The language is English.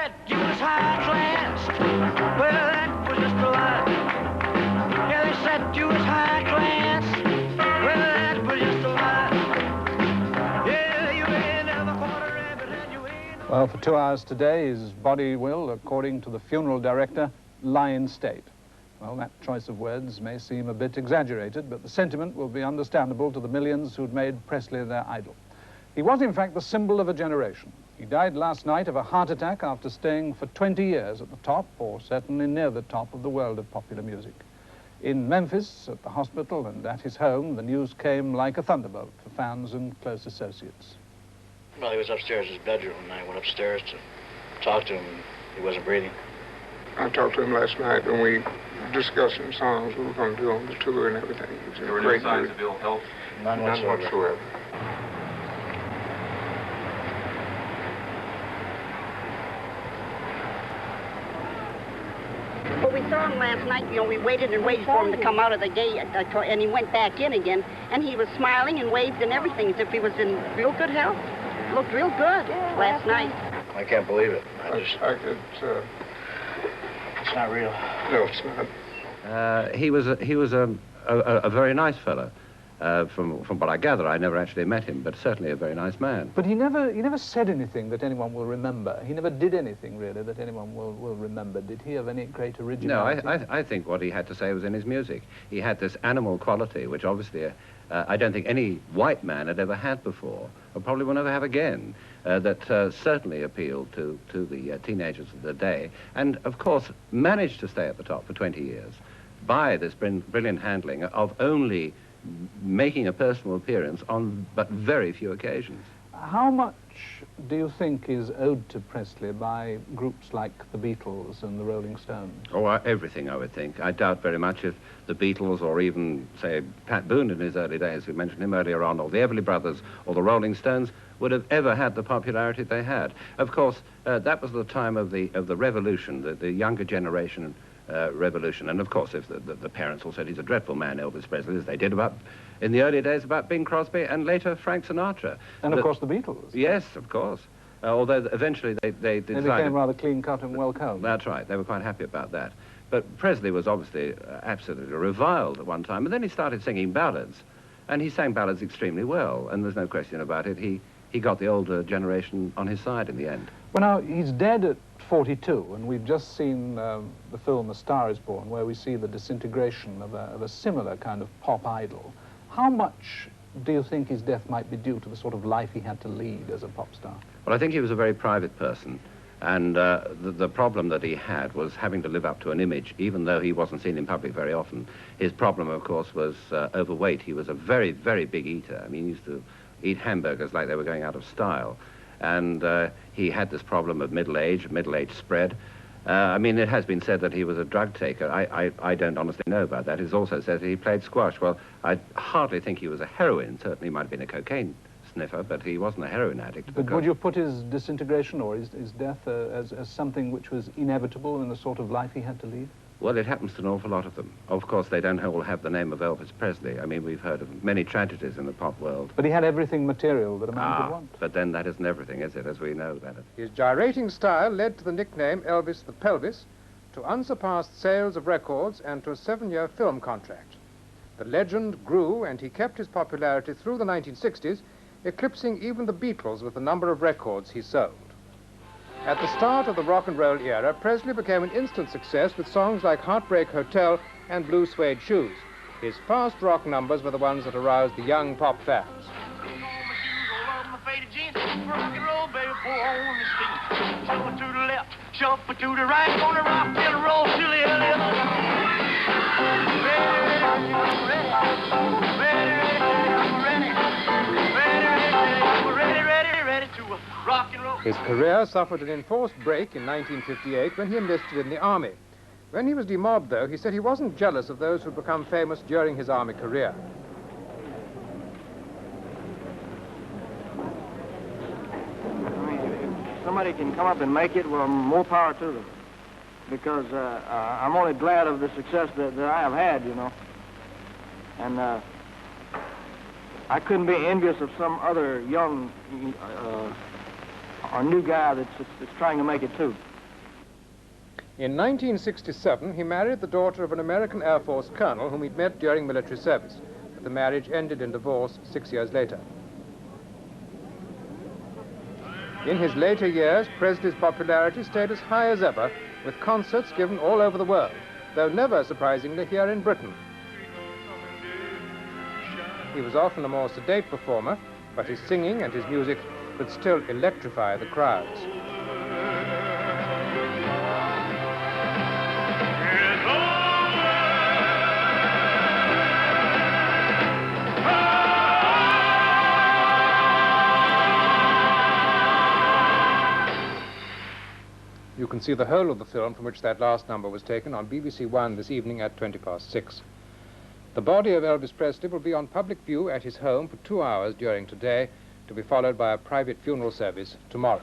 said you was high class. Well, that was just a lie. Yeah, they said you was high class. Well, that was just a lie. Yeah, you ain't never caught a rabbit and you ain't... Well, for 2 hours today, his body will, according to the funeral director, lie in state. Well, that choice of words may seem a bit exaggerated, but the sentiment will be understandable to the millions who'd made Presley their idol. He was, in fact, the symbol of a generation. He died last night of a heart attack after staying for 20 years at the top, or certainly near the top, of the world of popular music. In Memphis, at the hospital and at his home, the news came like a thunderbolt for fans and close associates. Well, he was upstairs in his bedroom, and I went upstairs to talk to him. He wasn't breathing. I talked to him last night, and we discussed some songs we were going to do on the tour and everything. There were no signs of ill health? None whatsoever. Well, we saw him last night. You know, we waited and waited for him to come out of the gate, and he went back in again, and he was smiling and waved and everything as if he was in real good health. Looked real good last night. I can't believe it. It's not real. No, it's not. He was a very nice fellow. From what I gather, I never actually met him, but certainly a very nice man. But he never said anything that anyone will remember. He never did anything, really, that anyone will remember. Did he have any great originality? No, I think what he had to say was in his music. He had this animal quality, which obviously I don't think any white man had ever had before, or probably will never have again, that certainly appealed to the teenagers of the day, and, of course, managed to stay at the top for 20 years by this brilliant handling of only making a personal appearance on but very few occasions. How much do you think is owed to Presley by groups like the Beatles and the Rolling Stones? Oh, everything, I would think. I doubt very much if the Beatles or even, say, Pat Boone in his early days, we mentioned him earlier on, or the Everly Brothers or the Rolling Stones, would have ever had the popularity they had. Of course, that was the time of the revolution, the younger generation revolution. And of course, if the parents all said he's a dreadful man, Elvis Presley, as they did in the early days about Bing Crosby and later Frank Sinatra. And of course the Beatles. Yes, of course. Although eventually they decided... They became rather clean-cut and well-combed. That's right. They were quite happy about that. But Presley was obviously absolutely reviled at one time, and then he started singing ballads. And he sang ballads extremely well, and there's no question about it. He got the older generation on his side in the end. Well, now, he's dead at 42, and we've just seen the film A Star is Born, where we see the disintegration of a similar kind of pop idol. How much do you think his death might be due to the sort of life he had to lead as a pop star? Well, I think he was a very private person, and the problem that he had was having to live up to an image, even though he wasn't seen in public very often. His problem, of course, was overweight. He was a very, very big eater. I mean, he used to eat hamburgers like they were going out of style. And he had this problem of middle age spread. I mean, it has been said that he was a drug taker. I don't honestly know about that. It's also said that he played squash. Well, I hardly think he was a heroin. Certainly he might have been a cocaine sniffer, but he wasn't a heroin addict. But would you put his disintegration or his death as something which was inevitable in the sort of life he had to lead? Well, it happens to an awful lot of them. Of course, they don't all have the name of Elvis Presley. I mean, we've heard of many tragedies in the pop world. But he had everything material that a man could want. But then that isn't everything, is it, as we know that? His gyrating style led to the nickname Elvis the Pelvis, to unsurpassed sales of records, and to a 7-year film contract. The legend grew, and he kept his popularity through the 1960s, eclipsing even the Beatles with the number of records he sold. At the start of the rock and roll era, Presley became an instant success with songs like Heartbreak Hotel and Blue Suede Shoes. His fast rock numbers were the ones that aroused the young pop fans. Shuffle to the left, shuffle to the right, gonna rock and roll till the ready to rock and roll. His career suffered an enforced break in 1958 when he enlisted in the army. When he was demobbed, though, he said he wasn't jealous of those who'd become famous during his army career. If somebody can come up and make it, well, more power to them. Because I'm only glad of the success that I have had, you know. And I couldn't be envious of some other young or new guy that's trying to make it too. In 1967, he married the daughter of an American Air Force colonel whom he'd met during military service, but the marriage ended in divorce 6 years later. In his later years, Presley's popularity stayed as high as ever, with concerts given all over the world, though never, surprisingly, here in Britain. He was often a more sedate performer, but his singing and his music could still electrify the crowds. You can see the whole of the film from which that last number was taken on BBC One this evening at 6:20. The body of Elvis Presley will be on public view at his home for 2 hours during today, to be followed by a private funeral service tomorrow.